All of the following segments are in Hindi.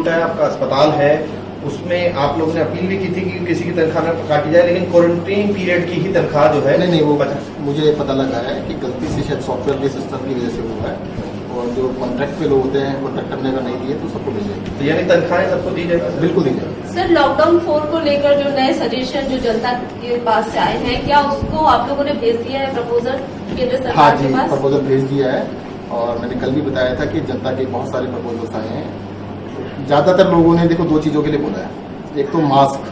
इंस्टीट्यूट है, आपका अस्पताल है, उसमें आप लोगों ने अपील भी की थी कि किसी की तनख्वाह न काटी जाए, लेकिन क्वारंटीन पीरियड की ही तनख्वाह जो है नहीं वो मुझे पता लगा है कि गलती से शायद सॉफ्टवेयर के सिस्टम की वजह से हुआ है, और जो कॉन्ट्रैक्ट पे लोग होते हैं कॉन्ट्रैक्ट करने का नहीं दिए तो सबको मिल जाएगी। तो यानी तनख्वाहें सबको दी जाएगी? बिल्कुल दी जाएगी। सर, लॉकडाउन 4 को लेकर जो नए सजेशन जो जनता के पास से आए हैं, क्या उसको आप लोगों ने भेज दिया है प्रपोजल केंद्र सरकार के पास? प्रपोजल भेज दिया है, और मैंने कल भी बताया था कि जनता के बहुत सारे प्रपोजल्स आए हैं। ज्यादातर लोगों ने देखो दो चीजों के लिए बोला है, एक तो मास्क,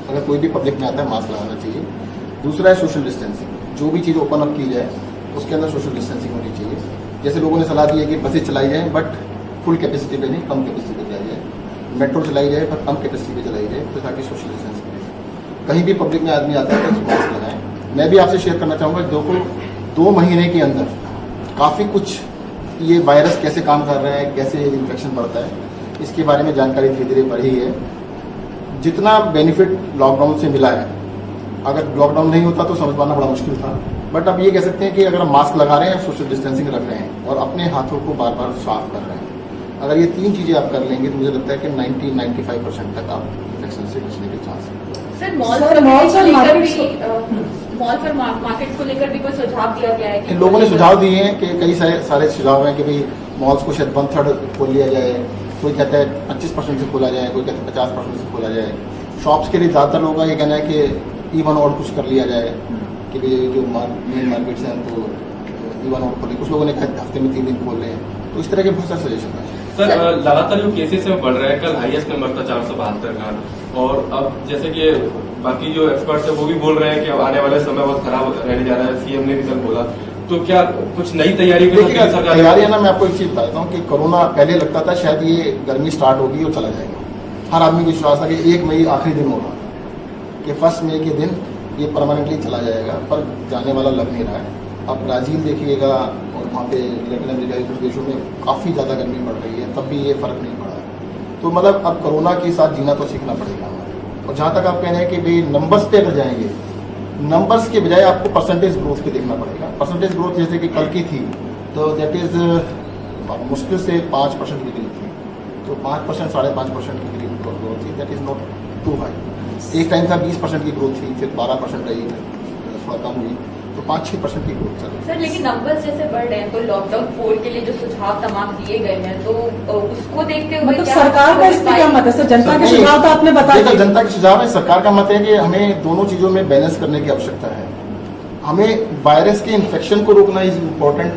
अगर कोई भी पब्लिक में आता है मास्क लगाना चाहिए। दूसरा है सोशल डिस्टेंसिंग, जो भी चीज़ ओपन अप की जाए उसके अंदर सोशल डिस्टेंसिंग होनी चाहिए। जैसे लोगों ने सलाह दी है कि बसें चलाई जाए बट फुल कैपेसिटी पे नहीं, कम कैपेसिटी पे चलाई जाए, मेट्रो चलाई जाए पर कम कैपेसिटी पे चलाई जाए, तो ताकि सोशल डिस्टेंसिंग रहे। कहीं भी पब्लिक में आदमी आता है तो मास्क लगाएं। मैं भी आपसे शेयर करना चाहूँगा, देखो 2 महीने के अंदर काफ़ी कुछ ये वायरस कैसे काम कर रहा है, कैसे इन्फेक्शन बढ़ता है, इसके बारे में जानकारी धीरे धीरे बढ़ी है। जितना बेनिफिट लॉकडाउन से मिला है, अगर लॉकडाउन नहीं होता तो समझ पाना बड़ा मुश्किल था, बट अब ये कह सकते हैं कि अगर हम मास्क लगा रहे हैं, सोशल डिस्टेंसिंग रख रहे हैं और अपने हाथों को बार बार साफ कर रहे हैं, अगर ये 3 चीजें आप कर लेंगे तो मुझे लगता है कि 90-95% तक आप इन्फेक्शन से बचने के चांस हैं। सर, मॉल पर मार्केट को लेकर भी कोई सुझाव दिया गया है कि लोगों ने सुझाव दिए हैं कि कई सारे सुझाव हैं कि भाई मॉल्स को शायद 1/3 खोल लिया जाए, कोई कहता है 25% से खोला जाए, कोई कहता है 50% से खोला जाए। शॉप्स के लिए ज़्यादातर लोगों का ये कहना है कि इवन और कुछ कर लिया जाए कि भाई जो मेन मार्केट्स हैं तो इवन और खोले। कुछ लोगों ने हफ्ते में 3 दिन खोल रहे हैं, तो इस तरह के बहुत सारे सजेशन हैं। सर, लगातार जो केसेस है बढ़ रहा है, कल हाईएस्ट नंबर था 472 का, और अब जैसे कि बाकी जो एक्सपर्ट्स है वो भी बोल रहे हैं कि अब आने वाले समय बहुत खराब रहने जा रहा है, सीएम ने भी कल बोला, तो क्या कुछ नई तैयारी तैयारी है ना? मैं आपको एक चीज बताता हूँ कि कोरोना पहले लगता था शायद ये गर्मी स्टार्ट होगी और चला जाएगा, हर आदमी को विश्वास था कि 1 मई आखिरी दिन होगा, कि 1 मई के दिन ये परमानेंटली चला जाएगा, पर जाने वाला लग नहीं रहा है। अब ब्राजील देखिएगा और वहाँ पे लैटिन अमेरिका के कुछ देशों में काफ़ी ज़्यादा गर्मी बढ़ रही है, तब भी ये फर्क नहीं पड़ा है। तो मतलब अब कोरोना के साथ जीना तो सीखना पड़ेगा हमें। और जहाँ तक आप कह रहे हैं कि भाई नंबर्स पे अगर जाएंगे, नंबर्स के बजाय आपको परसेंटेज ग्रोथ पे देखना पड़ेगा। परसेंटेज ग्रोथ जैसे कि कल की थी तो दैट इज मुश्किल से 5% की करीब थी, तो 5% 5.5% की करीब ग्रोथ थी, that is not too high. एक टाइम था 20% की ग्रोथ थी, फिर 12% रही, थोड़ा कम हुई, तो 5-6% की ग्रोथ चल। सर, लेकिन नंबर्स जैसे बढ़ रहे हैं तो लॉकडाउन 4 के लिए जो सुझाव तमाम दिए गए हैं, तो उसको देखते हुए मतलब सरकार का इसमें क्या मत है? सर, जनता के सुझाव तो आपने बता दिया। जनता के सुझाव है, सरकार का मत है कि हमें दोनों चीजों में बैलेंस करने की आवश्यकता है। हमें वायरस के इन्फेक्शन को रोकना इज इम्पोर्टेंट,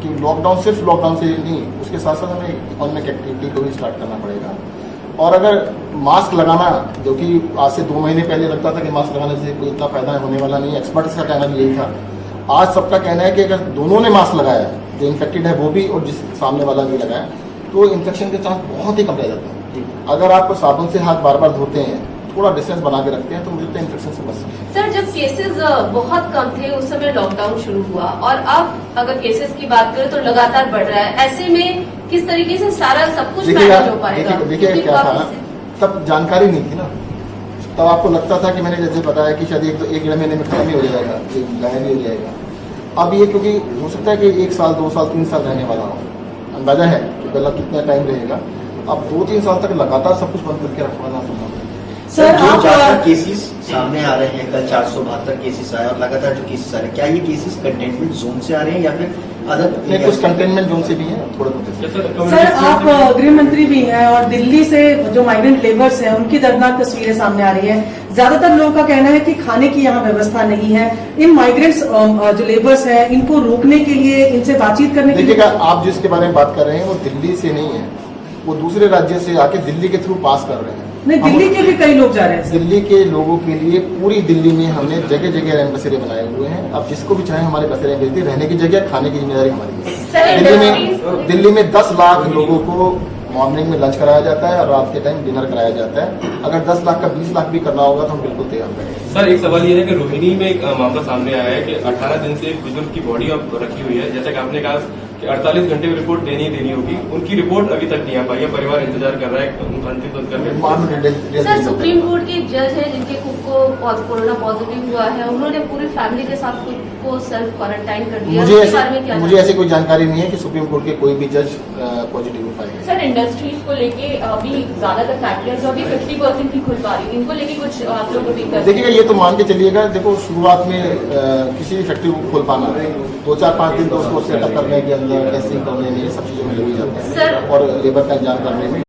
कि लॉकडाउन सिर्फ लॉकडाउन से नहीं, उसके साथ साथ हमें इकोनॉमिक एक्टिविटी को भी स्टार्ट करना पड़ेगा। और अगर मास्क लगाना, जो कि आज से 2 महीने पहले लगता था कि मास्क लगाने से कोई इतना फायदा होने वाला नहीं, एक्सपर्ट्स का कहना भी यही था, आज सबका कहना है कि अगर दोनों ने मास्क लगाया, जो इन्फेक्टेड है वो भी और जिस सामने वाला भी लगाया, तो इन्फेक्शन के चांस बहुत ही कम रह जाते हैं। अगर आप साबुन से हाथ बार बार धोते हैं, थोड़ा डिस्टेंस बना के रखते हैं, तो मुझे लगता है इन्फेक्शन से बच सकते हैं। सर, जब केसेस बहुत कम थे उस समय लॉकडाउन शुरू हुआ, और अब अगर केसेस की बात करें तो लगातार बढ़ रहा है, ऐसे में किस तरीके से सारा सब कुछ मैनेज हो पाएगा? देखिए क्या था, तब जानकारी नहीं थी ना, तब आपको लगता था कि मैंने जैसे बताया कि शायद 1-1.5 महीने में खत्म ही हो जाएगा, ये गायब ही हो जाएगा। अब ये क्योंकि हो सकता है कि 1 साल 2 साल 3 साल रहने वाला हो, अंदाजा है कि पहला कितना टाइम रहेगा। अब 2-3 साल तक लगातार सब कुछ बंद करके रखवाना संभव है। सर, जो ज्यादा केसेस सामने आ रहे हैं, कल 472 केसेस आए और लगातार जो केसेस आ रहे हैं, क्या ये केसेस कंटेनमेंट जोन से आ रहे हैं या फिर अदर कुछ कंटेनमेंट जोन से भी है, थोड़ा बहुत। सर, आप गृह मंत्री भी हैं और दिल्ली से जो माइग्रेंट लेबर्स हैं उनकी दर्दनाक तस्वीरें सामने आ रही है। ज्यादातर लोगों का कहना है कि खाने की यहाँ व्यवस्था नहीं है। इन माइग्रेंट्स जो लेबर्स हैं, इनको रोकने के लिए, इनसे बातचीत करने के लिए, देखिएगा आप जिसके बारे में बात कर रहे हैं वो दिल्ली से नहीं है, वो दूसरे राज्य से आके दिल्ली के थ्रू पास कर रहे हैं। नहीं, दिल्ली के भी कई लोग जा रहे हैं। दिल्ली के लोगों के लिए पूरी दिल्ली में हमने जगह जगह रैन बसेरे बनाए हुए हैं। अब जिसको भी चाहे हमारे बसेरे भेजते, रहने की जगह, खाने की जिम्मेदारी हमारी है। दिल्ली में 10 लाख लोगों को मॉर्निंग में लंच कराया जाता है और रात के टाइम डिनर कराया जाता है। अगर 10 लाख का 20 लाख भी करना होगा तो हम बिल्कुल तैयार रहेंगे। सर, एक सवाल ये है कि रोहिणी में एक मामला सामने आया है कि 18 दिन से एक बुजुर्ग की बॉडी अब रखी हुई है, जैसे कि आपने कहा कि 48 घंटे में रिपोर्ट देनी ही देनी होगी। उनकी रिपोर्ट अभी तक नहीं आ पाई है, परिवार इंतजार कर रहा है अंतिम संस्कार। सर सुप्रीम कोर्ट के जज है जिनके खुद को कोरोना पॉजिटिव हुआ है, उन्होंने पूरी फैमिली के साथ खुद को सेल्फ क्वारंटाइन कर दिया। मुझे ऐसी कोई जानकारी नहीं है कि सुप्रीम कोर्ट के कोई भी जज पॉजिटिव हो पाएगा। सर इंडस्ट्रीज को लेके अभी ज्यादातर फैक्ट्रियां जो अभी 50% ही खुल पा रही, इनको लेके कुछ आप लोग अभी कर देखिएगा, ये तो मान के चलिएगा, देखो शुरुआत में किसी भी फैक्ट्री को खोल पाना 2-4-5 दिन तो उसको सेटअप करने के अंदर, टेस्टिंग करने में, सब चीजों में लगी जाता है और लेबर का इंतजाम करने में।